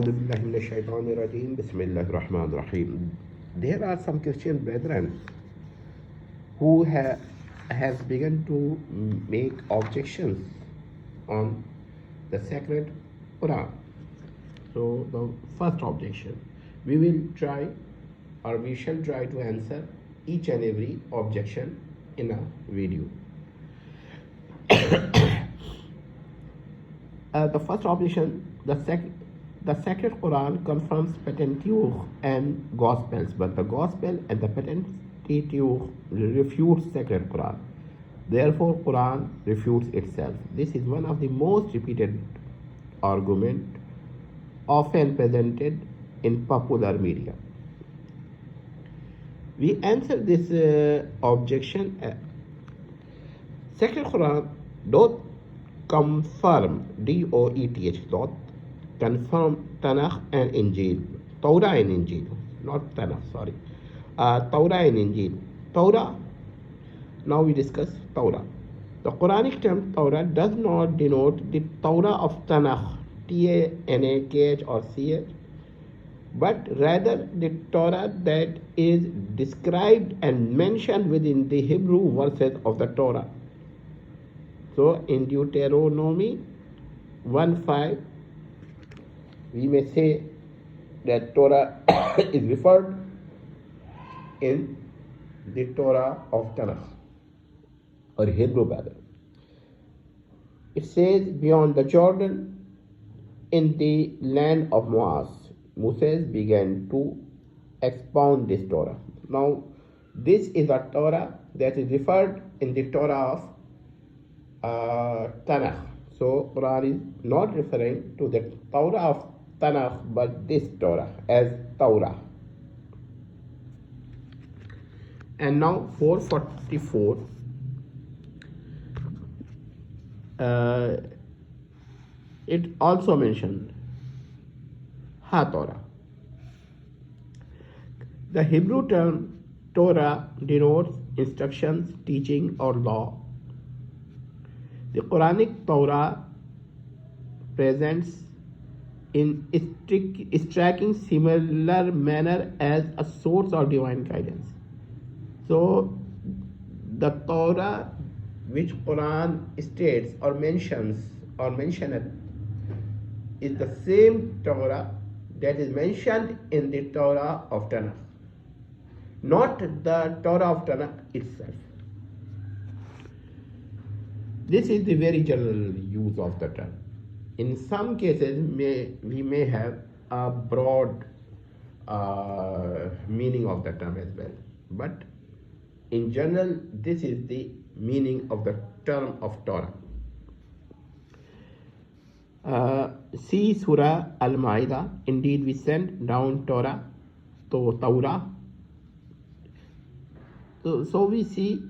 Bismillahirrahmanirrahim. There are some Christian brethren who has begun to make objections on the sacred Quran. So the first objection, we shall try to answer each and every objection in a video. The first objection, the sacred Quran confirms Pentateuch and Gospels, but the Gospel and the Pentateuch refute sacred Quran. Therefore, Quran refutes itself. This is one of the most repeated argument often presented in popular media. We answer this objection. Sacred Quran doth confirm, doth confirm Tanakh and Injil, Torah and Injil, not Tanakh, sorry, Torah and Injil. Torah, now we discuss Torah. The Quranic term Torah does not denote the Torah of Tanakh, T-A-N-A-K-H or C-H, but rather the Torah that is described and mentioned within the Hebrew verses of the Torah. So in Deuteronomy 1:5, we may say that Torah is referred in the Torah of Tanakh or Hebrew Bible. It says, beyond the Jordan, in the land of Moses began to expound this Torah. Now, this is a Torah that is referred in the Torah of Tanakh. So, Quran is not referring to the Torah of Tanakh, but this Torah as Torah. And now 444. It also mentioned Torah. The Hebrew term Torah denotes instructions, teaching, or law. The Quranic Torah presents in striking similar manner as a source of divine guidance. So, the Torah which Quran states or mentioned is the same Torah that is mentioned in the Torah of Tanakh, not the Torah of Tanakh itself. This is the very general use of the term. In some cases, we may have a broad meaning of the term as well, but in general, this is the meaning of the term of Torah. See Surah Al-Ma'idah. Indeed, we sent down Torah. So we see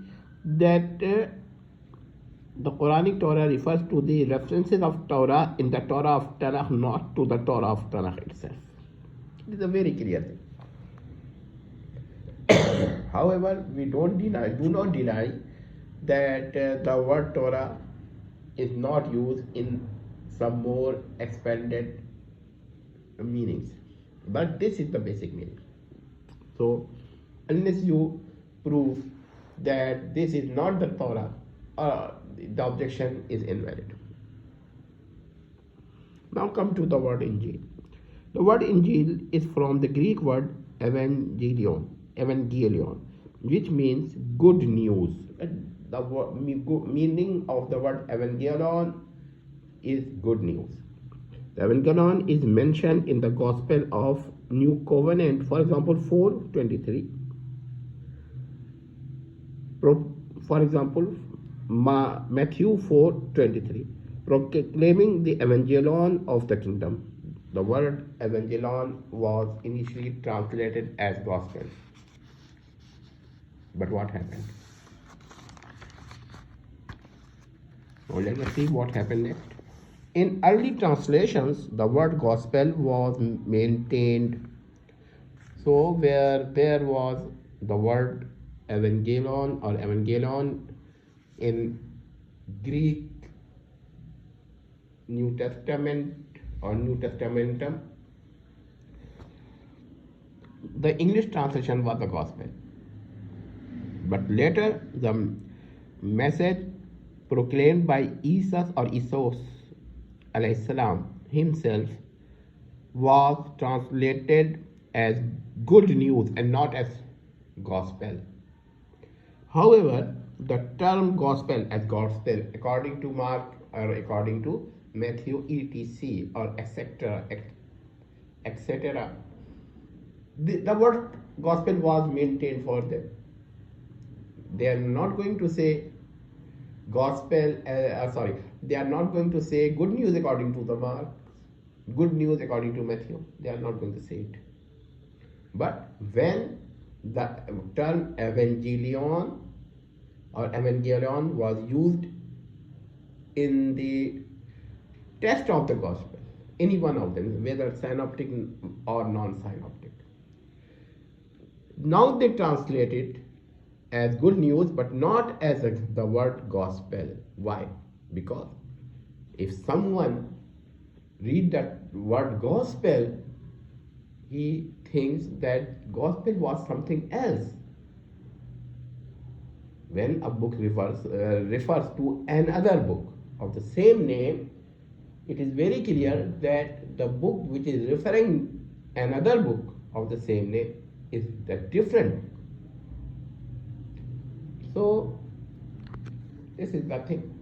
that the Quranic Torah refers to the references of Torah in the Torah of Tanakh, not to the Torah of Tanakh itself. It is a very clear thing. However, we do not deny that the word Torah is not used in some more expanded meanings. But this is the basic meaning. So, unless you prove that this is not the Torah, the objection is invalid. Now come to the word Injil. The word Injil is from the Greek word Evangelion, which means good news. The meaning of the word Evangelion is good news. The Evangelion is mentioned in the Gospel of New Covenant, for example, 4:23. For example, Matthew 4:23, proclaiming the Evangelion of the kingdom. The word Evangelion was initially translated as Gospel. But what happened? Now let us see what happened next. In early translations, the word Gospel was maintained. So where there was the word Evangelion or Evangelion in Greek New Testament or New Testamentum, the English translation was the gospel. But later, the message proclaimed by Iēsous alayhi salam himself was translated as good news and not as gospel. However, the term gospel as gospel, according to Mark or according to Matthew, etc., or etc., the word gospel was maintained for them. They are not going to say gospel, they are not going to say good news according to the Mark, good news according to Matthew. They are not going to say it. But when the term Evangelion was used in the text of the gospel, any one of them, whether synoptic or non-synoptic, now they translate it as good news, but not as the word gospel. Why? Because if someone read that word gospel, he thinks that gospel was something else. When a book refers to another book of the same name, it is very clear that the book which is referring another book of the same name is different. So this is nothing,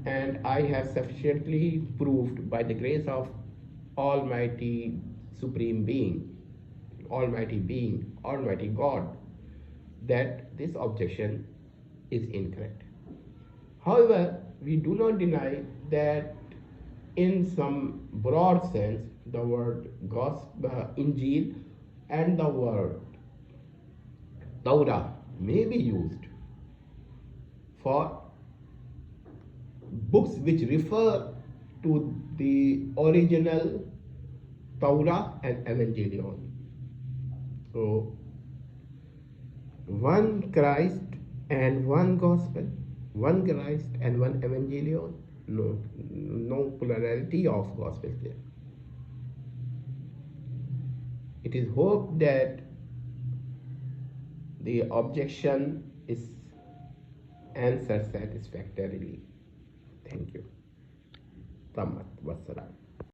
and I have sufficiently proved by the grace of Almighty Supreme Being, Almighty God, that this objection is incorrect. However, we do not deny that in some broad sense the word Injil and the word Taurah may be used for books which refer to the original Torah and Evangelion. So, one Christ and one gospel, one Christ and one Evangelion. No plurality of gospels there. It is hoped that the objection is answered satisfactorily. Thank you. Wassalam.